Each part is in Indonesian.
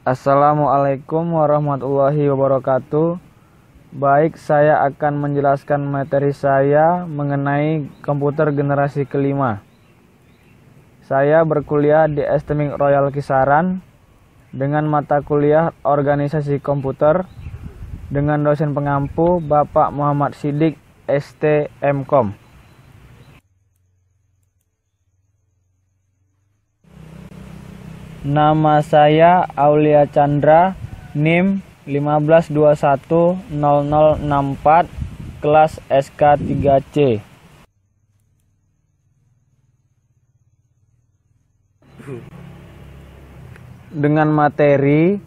Assalamualaikum warahmatullahi wabarakatuh. Baik, saya akan menjelaskan materi saya mengenai komputer generasi kelima. Saya berkuliah di STMIK Royal Kisaran dengan mata kuliah Organisasi Komputer dengan dosen pengampu Bapak Muhammad Siddiq, ST MKom. Nama saya Aulia Chandra, NIM 15210064, kelas SK3C. Dengan materi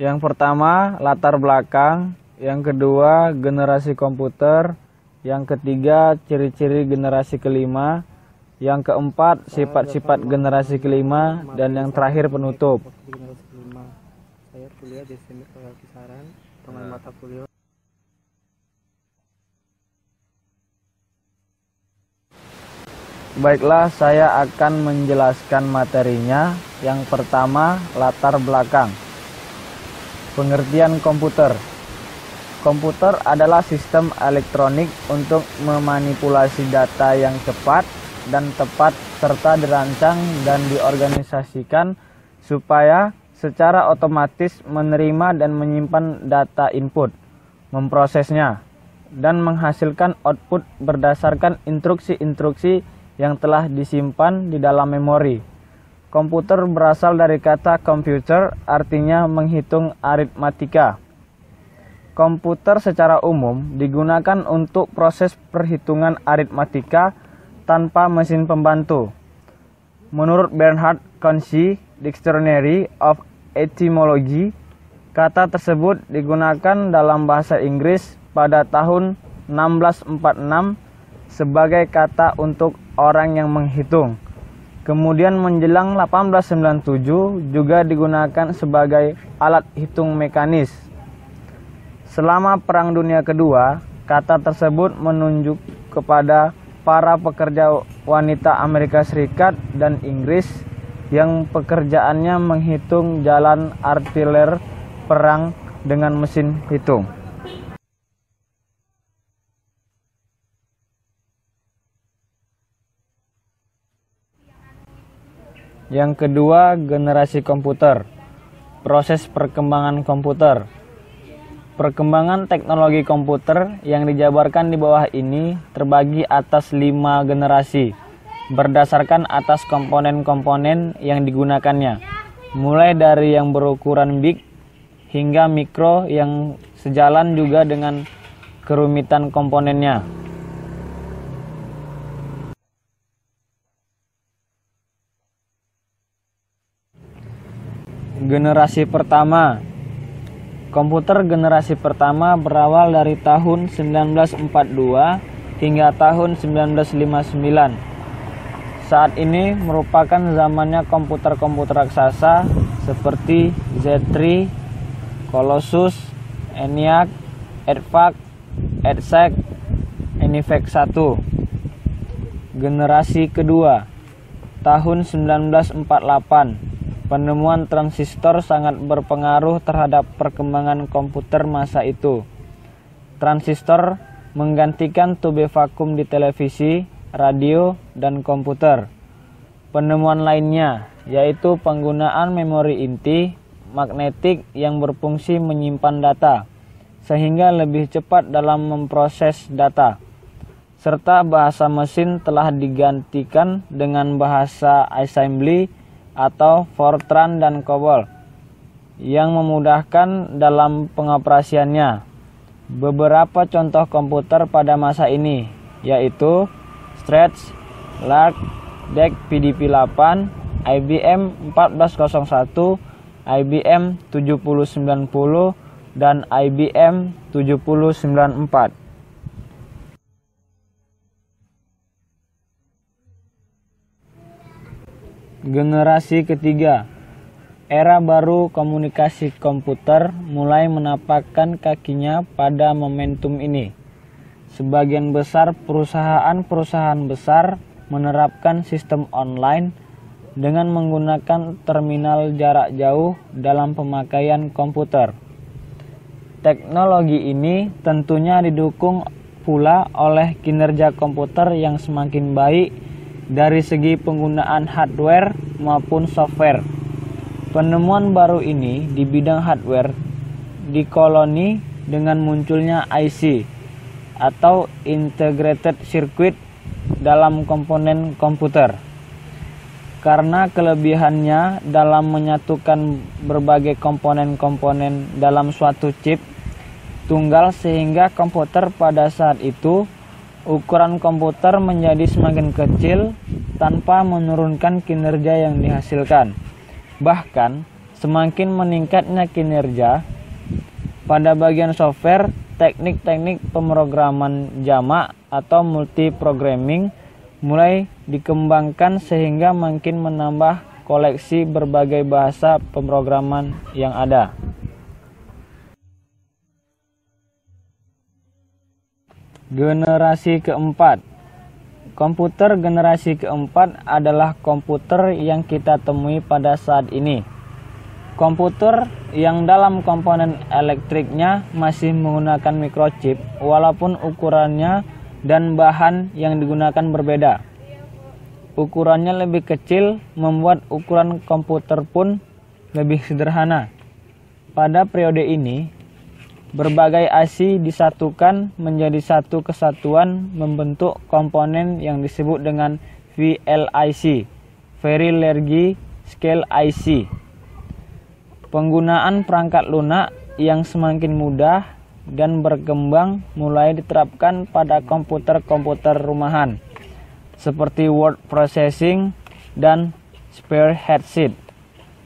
yang pertama latar belakang, yang kedua generasi komputer, yang ketiga ciri-ciri generasi kelima, yang keempat sifat-sifat generasi kelima, dan yang terakhir penutup. Generasi kelima. Saya kuliah di STMIK Royal Kisaran dengan mata kuliah. Baiklah, saya akan menjelaskan materinya. Yang pertama, latar belakang. Pengertian komputer. Komputer adalah sistem elektronik untuk memanipulasi data yang cepat dan tepat serta dirancang dan diorganisasikan supaya secara otomatis menerima dan menyimpan data input, memprosesnya, dan menghasilkan output berdasarkan instruksi-instruksi yang telah disimpan di dalam memori. Komputer berasal dari kata computer, artinya menghitung aritmatika. Komputer secara umum digunakan untuk proses perhitungan aritmatika tanpa mesin pembantu. Menurut Bernhard Concy, Dictionary of Etymology, kata tersebut digunakan dalam bahasa Inggris pada tahun 1646 sebagai kata untuk orang yang menghitung. Kemudian menjelang 1897 juga digunakan sebagai alat hitung mekanis. Selama Perang Dunia Kedua, kata tersebut menunjuk kepada para pekerja wanita Amerika Serikat dan Inggris yang pekerjaannya menghitung jalan artiler perang dengan mesin hitung. Yang kedua, generasi komputer. Proses perkembangan komputer. Perkembangan teknologi komputer yang dijabarkan di bawah ini terbagi atas 5 generasi berdasarkan atas komponen-komponen yang digunakannya, mulai dari yang berukuran big hingga mikro yang sejalan juga dengan kerumitan komponennya. Generasi pertama. Komputer generasi pertama berawal dari tahun 1942 hingga tahun 1959. Saat ini merupakan zamannya komputer-komputer raksasa seperti Z3, Colossus, ENIAC, EDVAC, EDSEC, ENIVEC 1. Generasi kedua, tahun 1948. Penemuan transistor sangat berpengaruh terhadap perkembangan komputer masa itu. Transistor menggantikan tube vakum di televisi, radio, dan komputer. Penemuan lainnya yaitu penggunaan memori inti magnetik yang berfungsi menyimpan data, sehingga lebih cepat dalam memproses data. Serta bahasa mesin telah digantikan dengan bahasa assembly atau Fortran dan COBOL yang memudahkan dalam pengoperasiannya. Beberapa contoh komputer pada masa ini yaitu Stretch, Lark, DEC PDP-8, IBM 1401, IBM 7090, dan IBM 7094. Generasi ketiga. Era baru komunikasi komputer mulai menapakkan kakinya pada momentum ini. Sebagian besar perusahaan-perusahaan besar menerapkan sistem online dengan menggunakan terminal jarak jauh dalam pemakaian komputer. Teknologi ini tentunya didukung pula oleh kinerja komputer yang semakin baik dari segi penggunaan hardware maupun software. Penemuan baru ini di bidang hardware dikoloni dengan munculnya IC atau Integrated Circuit dalam komponen komputer. Karena kelebihannya dalam menyatukan berbagai komponen-komponen dalam suatu chip tunggal, sehingga komputer pada saat itu ukuran komputer menjadi semakin kecil tanpa menurunkan kinerja yang dihasilkan. Bahkan semakin meningkatnya kinerja pada bagian software, teknik-teknik pemrograman jamak atau multiprogramming mulai dikembangkan sehingga makin menambah koleksi berbagai bahasa pemrograman yang ada. Generasi keempat. Komputer generasi keempat adalah komputer yang kita temui pada saat ini. Komputer yang dalam komponen elektriknya masih menggunakan microchip, walaupun ukurannya dan bahan yang digunakan berbeda. Ukurannya lebih kecil membuat ukuran komputer pun lebih sederhana. Pada periode ini, berbagai IC disatukan menjadi satu kesatuan membentuk komponen yang disebut dengan VLIC, Very Large Scale IC. Penggunaan perangkat lunak yang semakin mudah dan berkembang mulai diterapkan pada komputer-komputer rumahan seperti word processing dan spare headset.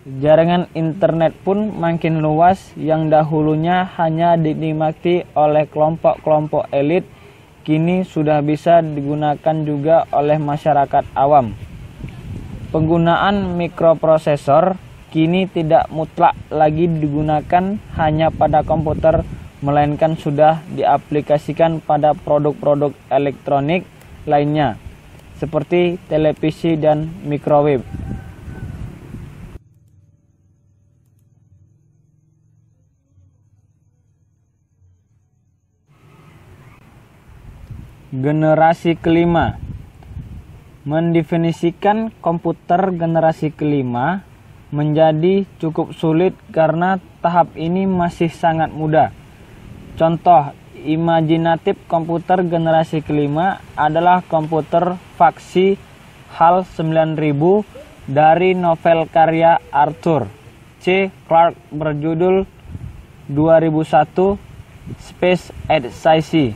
Jaringan internet pun makin luas, yang dahulunya hanya dinikmati oleh kelompok-kelompok elit kini sudah bisa digunakan juga oleh masyarakat awam. Penggunaan mikroprosesor kini tidak mutlak lagi digunakan hanya pada komputer, melainkan sudah diaplikasikan pada produk-produk elektronik lainnya seperti televisi dan microwave. Generasi kelima. Mendefinisikan komputer generasi kelima menjadi cukup sulit karena tahap ini masih sangat muda. Contoh imajinatif komputer generasi kelima adalah komputer faksi HAL 9000 dari novel karya Arthur C. Clarke berjudul 2001 Space Odyssey.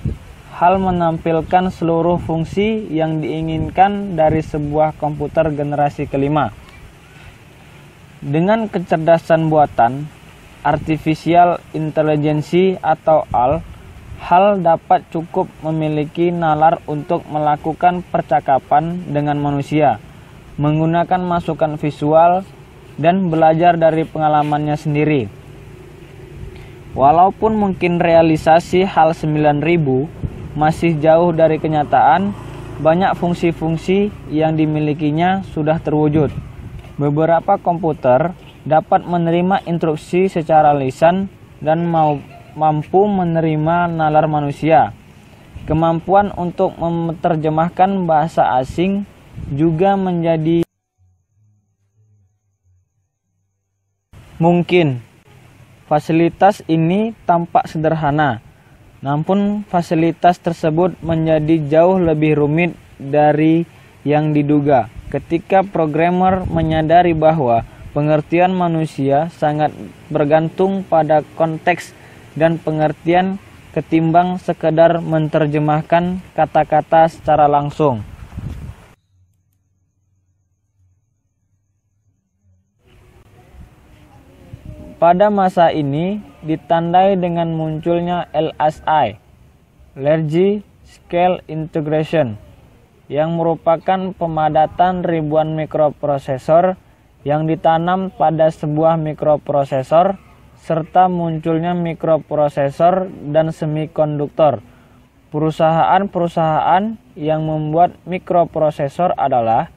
HAL menampilkan seluruh fungsi yang diinginkan dari sebuah komputer generasi kelima. Dengan kecerdasan buatan, artificial intelligence atau AI, HAL dapat cukup memiliki nalar untuk melakukan percakapan dengan manusia, menggunakan masukan visual, dan belajar dari pengalamannya sendiri. Walaupun mungkin realisasi HAL 9000 masih jauh dari kenyataan, banyak fungsi-fungsi yang dimilikinya sudah terwujud. Beberapa komputer dapat menerima instruksi secara lisan dan mampu menerima nalar manusia. Kemampuan untuk menerjemahkan bahasa asing juga menjadi mungkin. Fasilitas ini tampak sederhana, namun fasilitas tersebut menjadi jauh lebih rumit dari yang diduga ketika programmer menyadari bahwa pengertian manusia sangat bergantung pada konteks dan pengertian ketimbang sekedar menerjemahkan kata-kata secara langsung. Pada masa ini ditandai dengan munculnya LSI, Large Scale Integration, yang merupakan pemadatan ribuan mikroprosesor yang ditanam pada sebuah mikroprosesor, serta munculnya mikroprosesor dan semikonduktor. Perusahaan-perusahaan yang membuat mikroprosesor adalah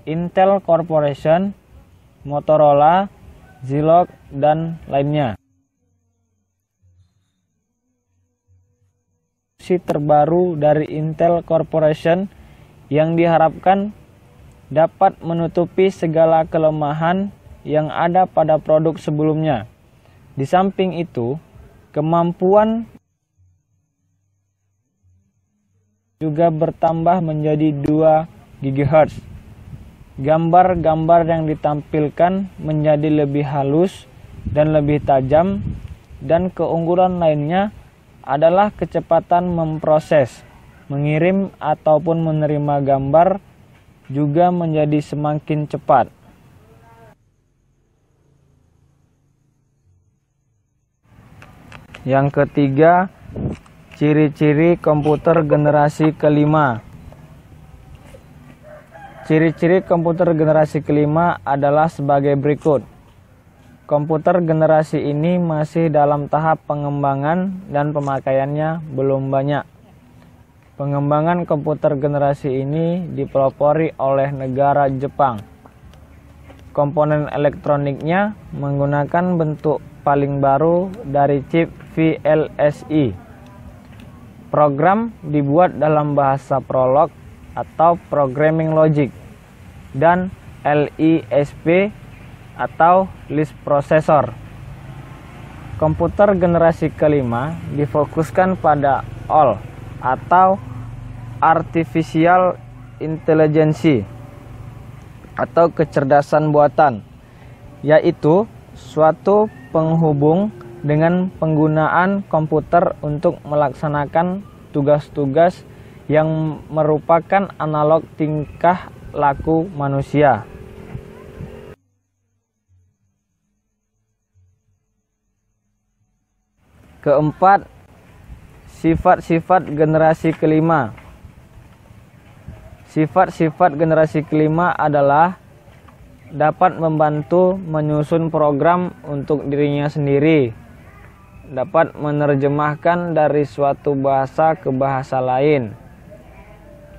Intel Corporation, Motorola, Zilog, dan lainnya. Versi terbaru dari Intel Corporation yang diharapkan dapat menutupi segala kelemahan yang ada pada produk sebelumnya. Di samping itu, kemampuan juga bertambah menjadi 2 GHz. Gambar-gambar yang ditampilkan menjadi lebih halus dan lebih tajam, dan keunggulan lainnya adalah kecepatan memproses, mengirim ataupun menerima gambar juga menjadi semakin cepat. Yang ketiga, ciri-ciri komputer generasi kelima. Ciri-ciri komputer generasi kelima adalah sebagai berikut. Komputer generasi ini masih dalam tahap pengembangan dan pemakaiannya belum banyak. Pengembangan komputer generasi ini dipelopori oleh negara Jepang. Komponen elektroniknya menggunakan bentuk paling baru dari chip VLSI. Program dibuat dalam bahasa Prolog atau Programming Logic dan LISP atau List Processor. Komputer generasi kelima difokuskan pada ALL atau Artificial Intelligence atau kecerdasan buatan, yaitu suatu penghubung dengan penggunaan komputer untuk melaksanakan tugas-tugas yang merupakan analog tingkah laku manusia. Keempat, sifat-sifat generasi kelima. Sifat-sifat generasi kelima adalah dapat membantu menyusun program untuk dirinya sendiri, dapat menerjemahkan dari suatu bahasa ke bahasa lain,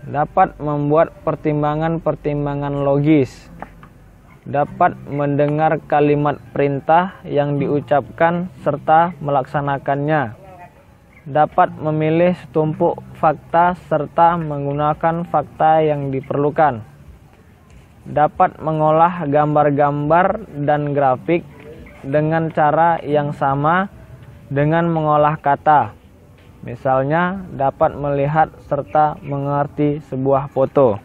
dapat membuat pertimbangan-pertimbangan logis, dapat mendengar kalimat perintah yang diucapkan serta melaksanakannya, dapat memilih setumpuk fakta serta menggunakan fakta yang diperlukan, dapat mengolah gambar-gambar dan grafik dengan cara yang sama dengan mengolah kata. Misalnya, dapat melihat serta mengerti sebuah foto.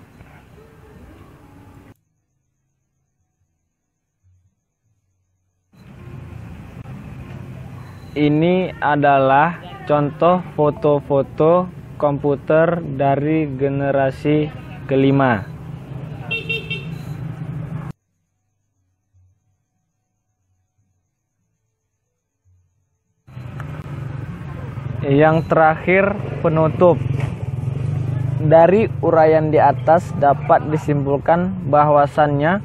Ini adalah contoh foto-foto komputer dari generasi kelima. Yang terakhir, penutup. Dari uraian di atas dapat disimpulkan bahwasannya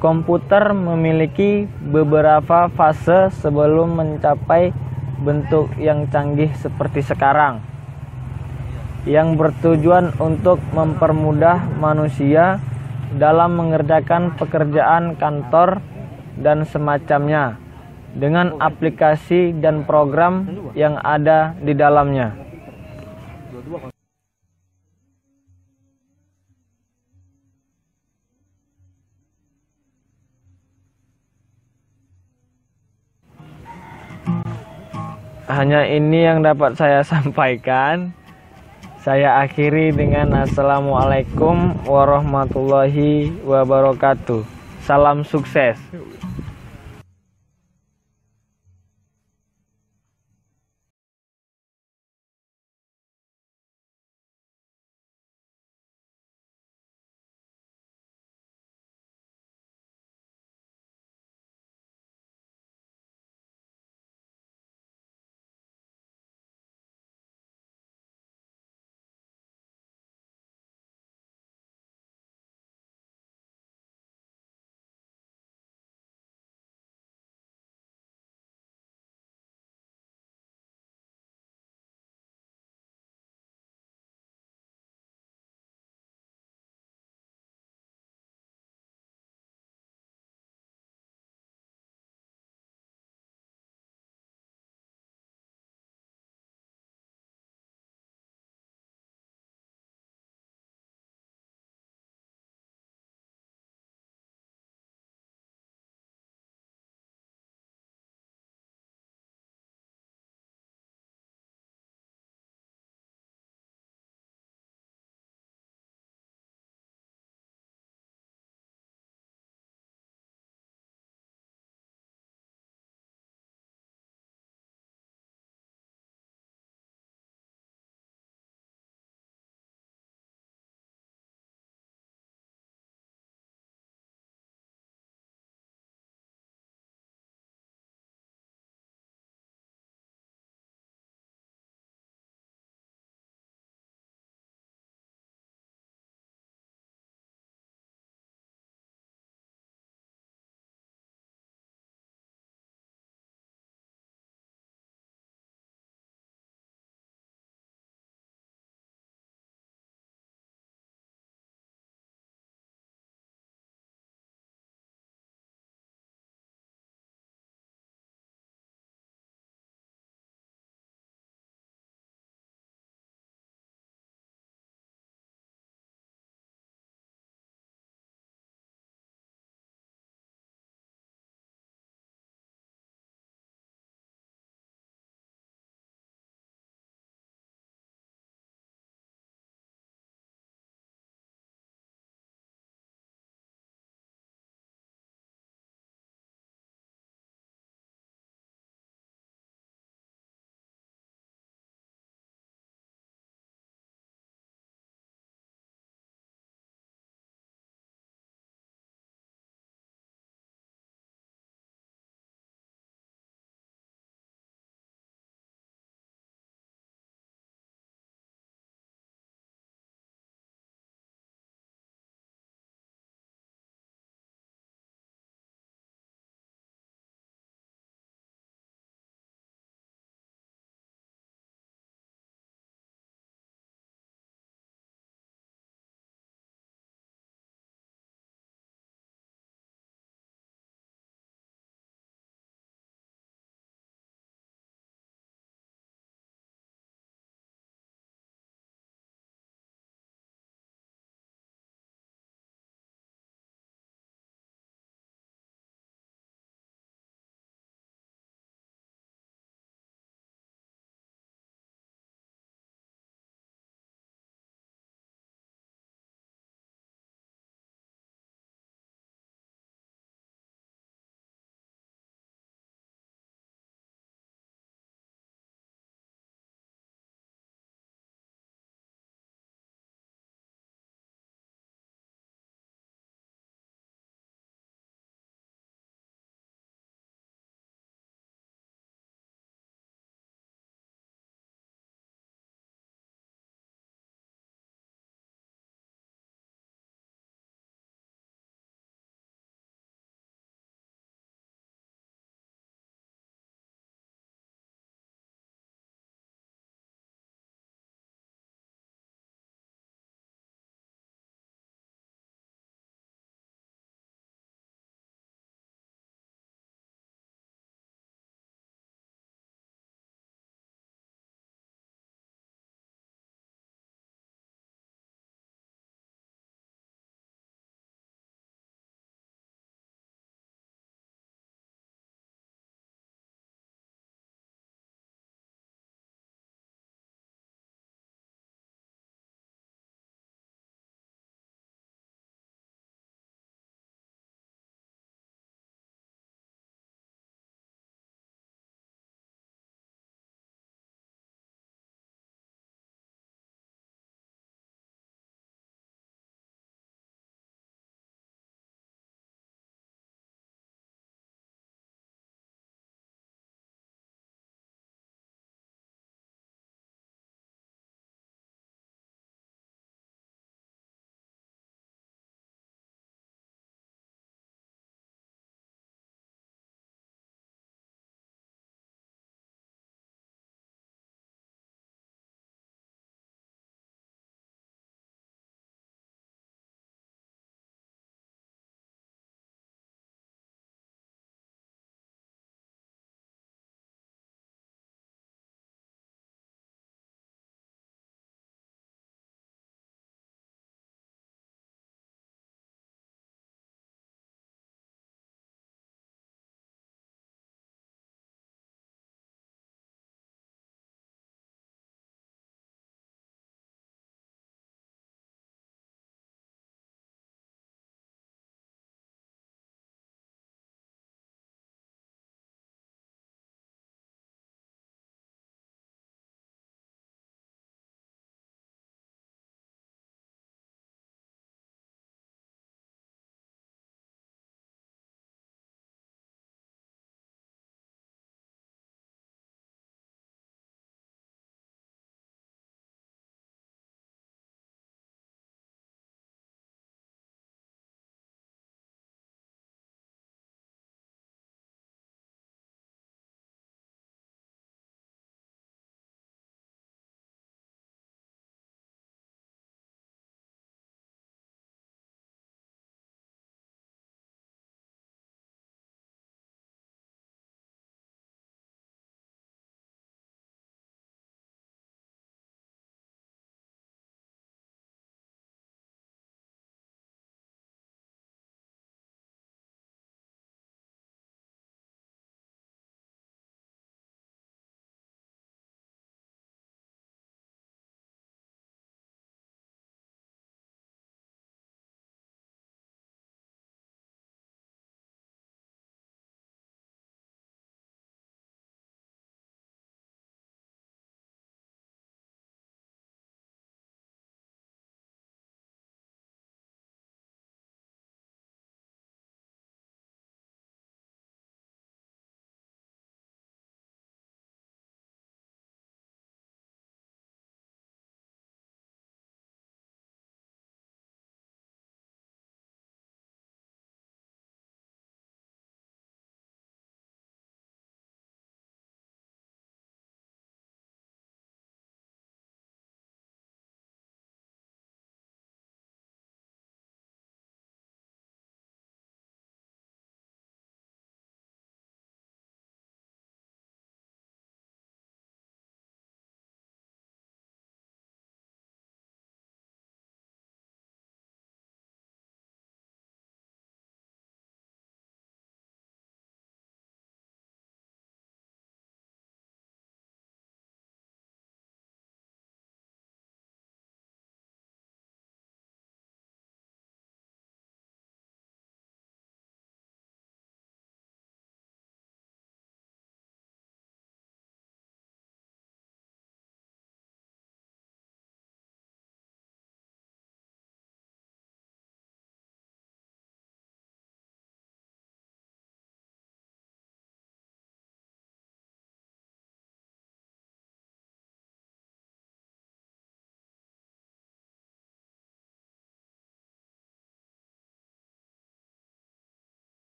komputer memiliki beberapa fase sebelum mencapai bentuk yang canggih seperti sekarang, yang bertujuan untuk mempermudah manusia dalam mengerjakan pekerjaan kantor dan semacamnya dengan aplikasi dan program yang ada di dalamnya. Hanya ini yang dapat saya sampaikan. Saya akhiri dengan Assalamualaikum warahmatullahi wabarakatuh. Salam sukses.